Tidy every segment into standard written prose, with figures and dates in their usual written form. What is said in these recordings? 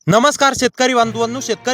नमस्कार शेतकरी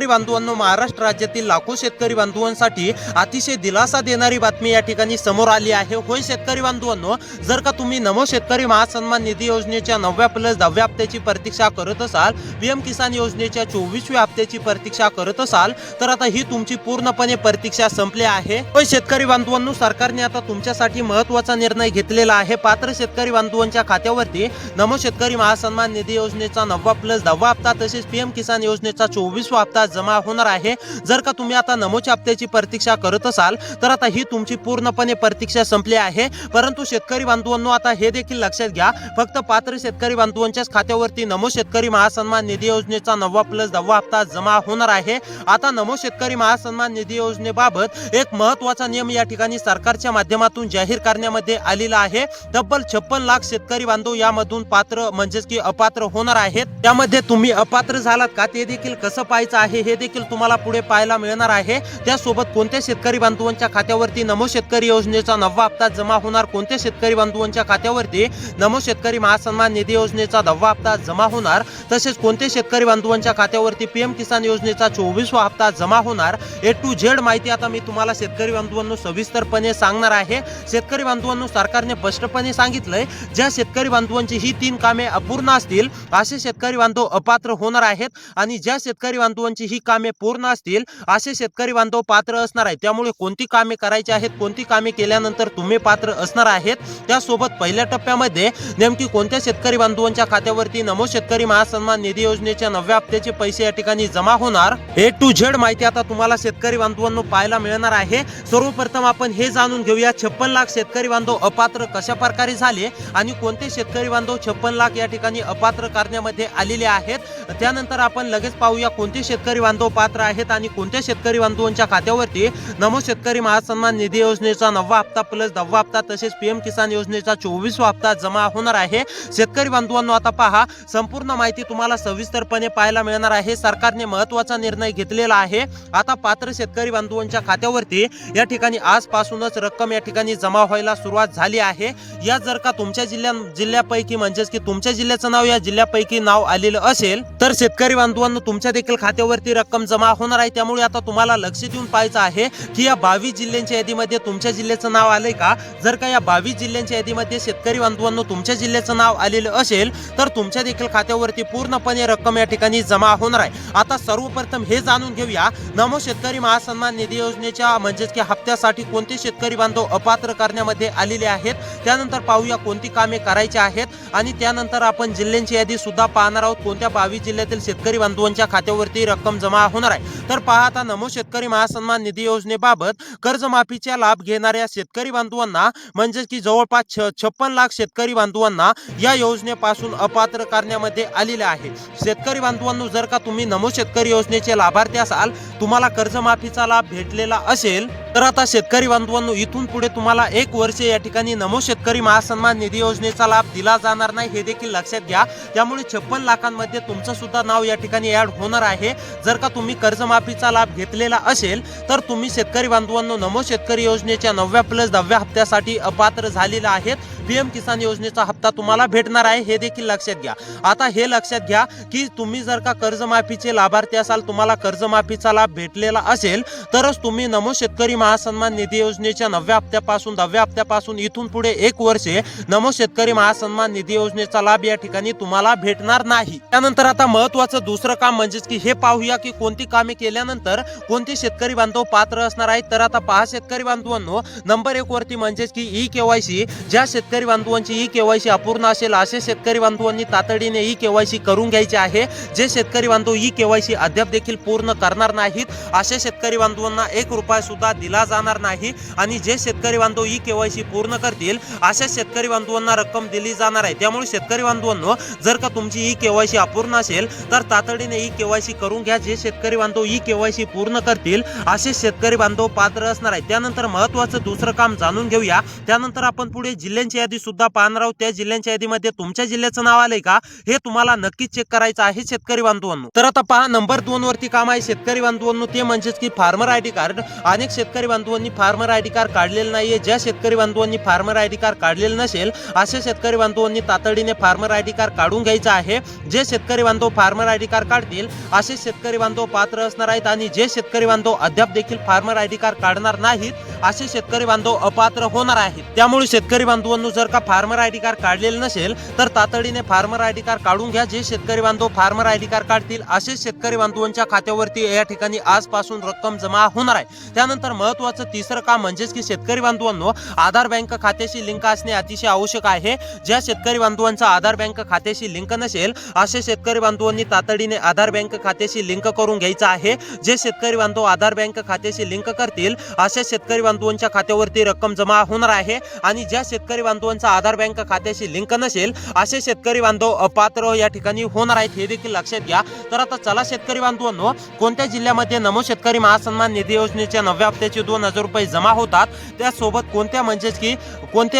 बांधवांनो, महाराष्ट्र राज्यातील लाखो शेतकरी बांधवांसाठी अतिशय दिलासा देणारी बातमी या ठिकाणी समोर आली आहे। होय शेतकरी बांधवांनो, जर का तुम्ही नमो शेतकरी महासन्मान निधी योजनेच्या 9व्या प्लस 10व्या हप्त्याची प्रतीक्षा करत असाल, पीएम किसान योजनेच्या 24व्या हप्त्याची प्रतीक्षा करत असाल, तर आता ही तुमची पूर्णपणे प्रतीक्षा संपली आहे। होय शेतकरी बांधवांनो, सरकारने आता तुमच्यासाठी महत्त्वाचा निर्णय घेतलेला आहे। पात्र शेतकरी बांधवांच्या खात्यावरती नमो शेतकरी महासन्मान निधी योजनेचा 9वा प्लस 10वा हप्ता तसेच पीएम किसान योजनेचा 24वा हप्ता जमा होणार आहे। जर का तुम्ही आता नमोच्या हप्त्याची प्रतीक्षा करत असाल, तर आता ही तुमची पूर्णपणे प्रतीक्षा संपली आहे। परंतु शेतकरी बांधवांनो, आता हे देखील लक्षात घ्या, फक्त पात्र शेतकरी बांधवांच्याच खात्यावरती नमो शेतकरी महासन्मान निधी योजनेचा 9वा प्लस 10वा हप्ता जमा होणार आहे। आता नमो शेतकरी महासन्मान निधी योजनेबाबत एक महत्त्वाचा नियम या ठिकाणी सरकारच्या माध्यमातून जाहीर करण्यामध्ये आलेला आहे। तब्बल 56 लाख शेतकरी बांधव यामधून पात्र म्हणजेच की अपात्र होणार आहेत। त्यामध्ये तुम्ही अपात्र झालात का ते देखील कसं पाहायचं आहे हे देखील तुम्हाला पुढे पाहायला मिळणार आहे। त्यासोबत कोणत्या शेतकरी बांधवांच्या खात्यावरती नमो शेतकरी योजनेचा 9वा हप्ता जमा होणार, कोणत्या शेतकरी बांधवांच्या खात्यावरती नमो शेतकरी महासन्मान निधी योजनेचा 10वा हप्ता जमा होणार, तसेच कोणत्या शेतकरी बांधवांच्या खात्यावरती पीएम किसान योजनेचा 24वा हप्ता जमा होणार, ए टू झेड माहिती आता मी तुम्हाला शेतकरी बांधवांनो सविस्तरपणे सांगणार आहे। शेतकरी बांधवांनो, सरकारने स्पष्टपणे सांगितलंय, ज्या शेतकरी बांधवांची ही 3 कामे अपूर्ण असतील असे शेतकरी बांधव अपात्र होणार आहेत आणि ज्या शेतकरी बांधवांची ही कामे पूर्ण असतील असे शेतकरी बांधव पात्र असणार आहेत। त्यामुळे कोणती कामे करायची आहेत, कोणती कामे केल्यानंतर तुम्ही पात्र असणार आहेत, त्यासोबत पहिल्या टप्प्यामध्ये नेमकी कोणत्या शेतकरी बांधवांच्या खात्यावरती नमो शेतकरी महासन्मान निधी योजनेच्या 9व्या हप्त्याचे पैसे या ठिकाणी जमा होणार, ए टू झेड माहिती आता तुम्हाला शेतकरी बांधवांनो पाहायला मिळणार आहे। सर्वप्रथम आपण हे जाणून घेऊया, 56 लाख शेतकरी बांधव अपात्र कशा प्रकारे झाले आणि कोणते शेतकरी बांधव 56 लाख या ठिकाणी अपात्र करण्यामध्ये आलेले आहेत। त्यानंतर आपण लगेच पाहूया कोणते शेतकरी बांधव पात्र आहेत आणि कोणत्या शेतकरी बांधवांच्या खात्यावरती नमो शेतकरी महासन्मान निधी योजनेचा 9वा हप्ता प्लस 10वा हप्ता तसेच पीएम किसान योजनेचा 24वा हप्ता जमा होणार आहे। शेतकरी बांधवांनो, आता पहा, संपूर्ण माहिती तुम्हाला सविस्तरपणे पाहायला मिळणार आहे। सरकारने महत्त्वाचा निर्णय घेतलेला आहे। आता पात्र शेतकरी बांधवांच्या खात्यावरती या ठिकाणी आजपासूनच रक्कम या ठिकाणी जमा व्हायला सुरुवात झाली आहे। या जर का तुमच्या जिल्ह्यापैकी म्हणजेच की तुमच्या जिल्ह्याचं नाव या जिल्ह्यापैकी नाव आलेलं असेल, तर शेतकरी बांधवांनो तुमच्या देखील खात्यावरती रक्कम जमा होणार आहे। त्यामुळे आता तुम्हाला लक्ष देऊन पाहायचं आहे की या 22 जिल्ह्यांच्या यादीमध्ये तुमच्या जिल्ह्याचं नाव आलंय का। जर का या 22 जिल्ह्यांच्या यादीमध्ये शेतकरी बांधवांनो तुमच्या जिल्ह्याचं नाव आलेलं असेल, तर तुमच्या देखील खात्यावरती पूर्णपणे रक्कम या ठिकाणी जमा होणार आहे। आता सर्वप्रथम हे जाणून घेऊया, नमो शेतकरी महासन्मान निधी योजनेच्या म्हणजेच की हप्त्यासाठी कोणते शेतकरी बांधव अपात्र करण्यामध्ये आलेले आहेत। त्यानंतर पाहूया कोणती कामे करायची आहेत आणि त्यानंतर आपण जिल्ह्यांची यादी सुद्धा पाहणार आहोत, कोणत्या 22 जिल्ह्यातील शेतकरी बांधवांच्या खात्यावरती रक्कम जमा होणार आहे। तर पहा, आता नमो शेतकरी महासन्मान निधी योजनेबाबत कर्जमाफीचा लाभ घेणाऱ्या शेतकरी बांधवांना म्हणजेच की जवळपास 56 लाख शेतकरी बांधवांना या योजनेपासून अपात्र करण्यामध्ये आलेले आहे। शेतकरी बांधवांनो, जर का तुम्ही नमो शेतकरी योजनेचे लाभार्थी असाल, तुम्हाला कर्जमाफीचा लाभ भेटलेला असेल, तर आता शेतकरी बांधवांनो इथून पुढे तुम्हाला 1 वर्ष या ठिकाणी नमो शेतकरी महासन्मान निधी योजनेचा लाभ दिला जाणार नाही, हे देखील लक्षात घ्या। त्यामुळे 56 लाखांमध्ये तुमचं सुद्धा नाव या ठिकाणी ऍड होणार आहे। जर का तुम्ही कर्जमाफीचा लाभ घेतलेला असेल, तर तुम्ही शेतकरी बांधवांनो नमो शेतकरी योजनेच्या 9व्या प्लस 10व्या हप्त्यासाठी अपात्र झालेला आहेत। पीएम किसान योजनेचा हप्ता तुम्हाला भेटणार आहे, हे देखील लक्षात घ्या। आता हे लक्षात घ्या की तुम्ही जर का कर्जमाफीचे लाभार्थी असाल, तुम्हाला कर्जमाफीचा लाभ भेटलेला असेल, तरच तुम्ही नमो शेतकरी महासन्मान निधी योजनेच्या 9व्या हप्त्यापासून 10व्या हप्त्यापासून इथून पुढे 1 वर्ष नमो शेतकरी महासन्मान निधी योजनेचा लाभ या ठिकाणी तुम्हाला भेटणार नाही। त्यानंतर आता महत्त्वाचं दुसरं काम म्हणजेच की हे पाहूया की कोणती कामे केल्यानंतर कोणते शेतकरी बांधव पात्र असणार आहेत। तर आता पहा शेतकरी बांधवांनो, नंबर 1 वरती म्हणजेच की ई केवायसी, ज्या शेतकरी बांधवांची ई केवायसी अपूर्ण असेल असे शेतकरी बांधवांनी तातडीने ई केवायसी करून घ्यायची आहे। जे शेतकरी बांधव ई केवायसी अद्याप देखील पूर्ण करणार नाहीत, असे शेतकरी बांधवांना 1 रुपया सुद्धा दिला जाणार नाही आणि जे शेतकरी बांधव ई केवायसी पूर्ण करतील अशा शेतकरी बांधवांना रक्कम दिली जाणार आहे। त्यामुळे शेतकरी बांधवांनो, जर का तुमची ई केवायसी अपूर्ण असेल, तर तातडीने ई केवायसी करून घ्या। जे शेतकरी बांधव ई केवायसी पूर्ण करतील असे शेतकरी बांधव पात्र असणार आहेत। त्यानंतर महत्त्वाचं दुसरं काम जाणून घेऊया। त्यानंतर आपण पुढे जिल्ह्यांची यादी सुद्धा पाहणार आहोत। त्या जिल्ह्यांच्या यादीमध्ये तुमच्या जिल्ह्याचं नाव आलंय का हे तुम्हाला नक्कीच चेक करायचं आहे शेतकरी बांधवांनो। तर आता पहा, नंबर 2 वरती काम आहे शेतकरी बांधवांनो, ते म्हणजेच की फार्मर आयडी कार्ड। अनेक शेतकरी बांधवांनी फार्मर आयडी कार्ड काढलेलं नाहीये। ज्या शेतकरी बांधवांनी फार्मर आयडी कार्ड काढलेलं नसेल, अशा शेतकरी बांधवांनी तातडीने फार्मर आयडी कार्ड काढून घ्यायचं आहे। जे शेतकरी बांधव फार्मर फार्मर आयडी कार्ड काढतील असे शेतकरी बांधव पात्र असणार आहेत आणि जे शेतकरी बांधव अद्याप देखील फार्मर आयडी कार्ड काढणार नाहीत असे शेतकरी बांधव अपात्र होणार आहेत। त्यामुळे शेतकरी बांधवांनो जर का फार्मर आयडी कार्ड काढलेलं नसेल तर तातडीने फार्मर आयडी कार्ड काढून घ्या। जे शेतकरी बांधव फार्मर आयडी कार्ड काढतील असे शेतकरी बांधवांच्या खात्यावरती या ठिकाणी आजपासून रक्कम जमा होणार आहे। त्यानंतर महत्त्वाचं तिसरं काम म्हणजेच की शेतकरी बांधवांनो आधार बँक खात्याशी लिंक असणे अतिशय आवश्यक आहे। ज्या शेतकरी बांधवांचा आधार बँक खात्याशी लिंक नसेल असे शेतकरी बांधवांनी तातडीने आधार बँक खात्याशी लिंक करून घ्यायचं आहे। जे शेतकरी बांधव आधार बँक खात्याशी लिंक करतील अशा शेतकरी बांधवांच्या खात्यावरती रक्कम जमा होणार आहे आणि ज्या शेतकरी बांधवांचा आधार बँक खात्याशी लिंक नसेल असे शेतकरी बांधव अपात्र या ठिकाणी होणार आहेत, हे देखील लक्षात घ्या। तर आता चला शेतकरी बांधवांनो कोणत्या जिल्ह्यामध्ये नमो शेतकरी महासन्मान निधी योजनेच्या 9व्या हप्त्याचे 2000 रुपये जमा होतात त्यासोबत कोणत्या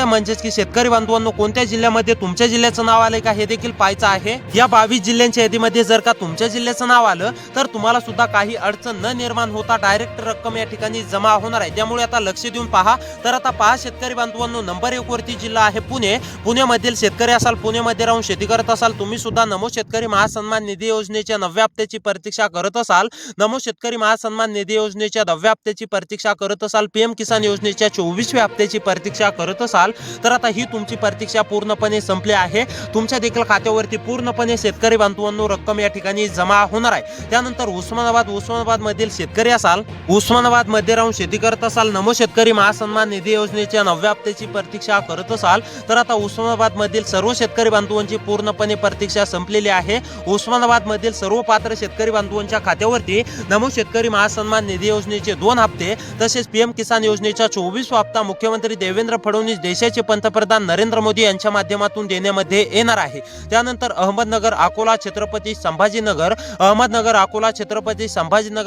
म्हणजेच की शेतकरी बांधवांनो कोणत्या जिल्ह्यामध्ये तुमच्या जिल्ह्याचं नाव आले का हे देखील पाहायचं आहे। या 22 जिल्ह्यांच्या यादीमध्ये जर का तुमच्या जिल्ह्याचं नाव आलं तर तुम्हाला सुद्धा काही अडचण न निर्माण होता डायरेक्ट रक्कम या ठिकाणी जमा होणार आहे। त्यामुळे आता लक्ष देऊन पहा। तर आता पहा शेतकरी बांधवांनो नंबर 1 वरती जिल्हा आहे पुणे। पुण्यामधील शेतकरी असाल, पुण्यामध्ये राहून शेती करत असाल, तुम्ही सुद्धा नमो शेतकरी महासन्मान निधी योजनेच्या 9व्या हप्त्याची प्रतीक्षा करत असाल, नमो शेतकरी महासन्मान निधी योजनेच्या 10व्या हप्त्याची प्रतीक्षा करत असाल, पीएम किसान योजनेच्या 24व्या हप्त्याची प्रतीक्षा करत असाल तर आता ही तुमची प्रतीक्षा पूर्णपणे संपली आहे। तुमच्या देखील खात्यावरती पूर्णपणे शेतकरी बांधवांनो रक्कम या ठिकाणी जमा होणार आहे। त्यानंतर उस्मानाबाद मधील शेतकरी असाल, उस्मानाबाद मध्ये राहून शेती करत असाल, नमो शेतकरी महासन्मान निधी योजनेच्या 9व्या हप्त्याची प्रतीक्षा करत असाल तर आता उस्मानाबाद मधील सर्व शेतकरी बांधवांची पूर्णपणे प्रतीक्षा संपलेली आहे। उस्मानाबाद मधील सर्व पात्र शेतकरी बांधवांच्या खात्यावरती नमो शेतकरी महासन्मान निधी योजनेचे 2 हप्ते तसेच पीएम किसान योजनेचा 24वा हप्ता मुख्यमंत्री देवेंद्र फडणवीस देशाचे पंतप्रधान नरेंद्र मोदी यांच्या माध्यमातून देण्यामध्ये येणार आहे। त्यानंतर अहमदनगर, अकोला, छत्रपती संभाजीनगर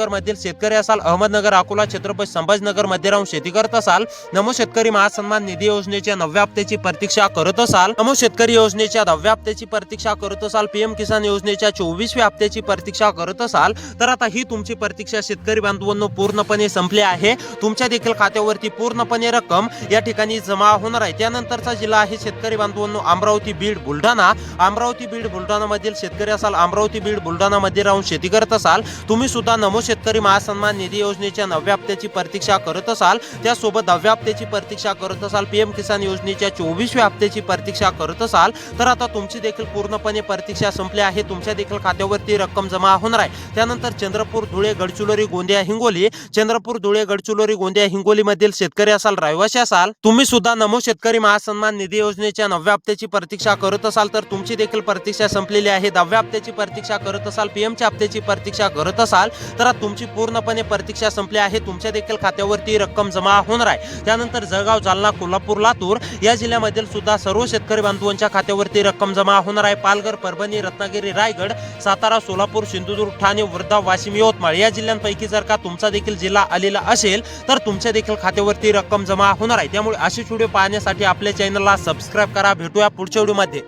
मधील शेतकरी असाल, अहमदनगर, अकोला, छत्रपती संभाजीनगर मध्ये राहून शेती करत असाल, नमो शेतकरी महासन्मान निधी योजनेच्या 9व्या हप्त्याची प्रतीक्षा करत असाल, नमो शेतकरी योजनेच्या 10व्या हप्त्याची प्रतीक्षा करत असाल, पीएम किसान योजनेच्या 24व्या हप्त्याची प्रतीक्षा करत असाल तर आता ही तुमची प्रतीक्षा शेतकरी बांधवांनो पूर्णपणे संपली आहे। तुमच्या देखील खात्यावरती पूर्णपणे रक्कम या ठिकाणी जमा होणार आहे। त्यानंतरचा जिल्हा आहे शेतकरी बांधवांनो अमरावती, बीड, बुलढाणा। अमरावती, बीड, बुलढाणा मधील शेतकरी असाल, अमरावती, बीड, बुलढाणा मध्ये राहून शेती करत असाल, तुम्ही सुद्धा नमो शेतकरी महासन्मान निधी योजनेच्या 9व्या हप्त्याची प्रतीक्षा करत असाल, त्यासोबत 10व्या हप्त्याची प्रतीक्षा करत असाल, पीएम किसान योजनेच्या 24व्या हप्त्याची प्रतीक्षा करत असाल तर आता तुमची देखील पूर्णपणे प्रतीक्षा संपली आहे। तुमच्या देखील खात्यावरती रक्कम जमा होणार आहे। त्यानंतर चंद्रपूर, धुळे, गडचिरोली, गोंदिया, हिंगोली। चंद्रपूर, धुळे, गडचिरोली, गोंदिया, हिंगोली मधील शेतकरी असाल, रहिवासी असाल, तुम्ही सुद्धा नमो शेतकरी महासन्मान निधी योजनेच्या 9व्या हप्त्याची प्रतीक्षा करत असाल तर तुमची देखील प्रतीक्षा संपलेली आहे। 10व्या हप्त्याची प्रतीक्षा करत असाल, पीएमच्या हप्त्याची प्रतीक्षा करत असाल तर तुमची पूर्णपणे प्रतीक्षा संपली आहे। तुमच्या देखील खात्यावरती रक्कम जमा होणार आहे। त्यानंतर जळगाव, जालना, कोल्हापूर, लातूर या जिल्ह्यामधील सुद्धा सर्व शेतकरी बांधवांच्या खात्यावरती रक्कम जमा होणार आहे। पालघर, परभणी, रत्नागिरी, रायगड, सातारा, सोलापूर, सिंधुदुर्ग, ठाणे, वर्धा, वाशिम, यवतमाळ या जिल्ह्यांपैकी जर का तुमचा देखील जिल्हा आलेला असेल तर तुमच्या देखील खात्यावरती रक्कम जमा होणार आहे। त्यामुळे अशी व्हिडिओ पाहण्यासाठी आपल्या चॅनलला सबस्क्राइब करा। भेटूया पुढच्या व्हिडिओमध्ये।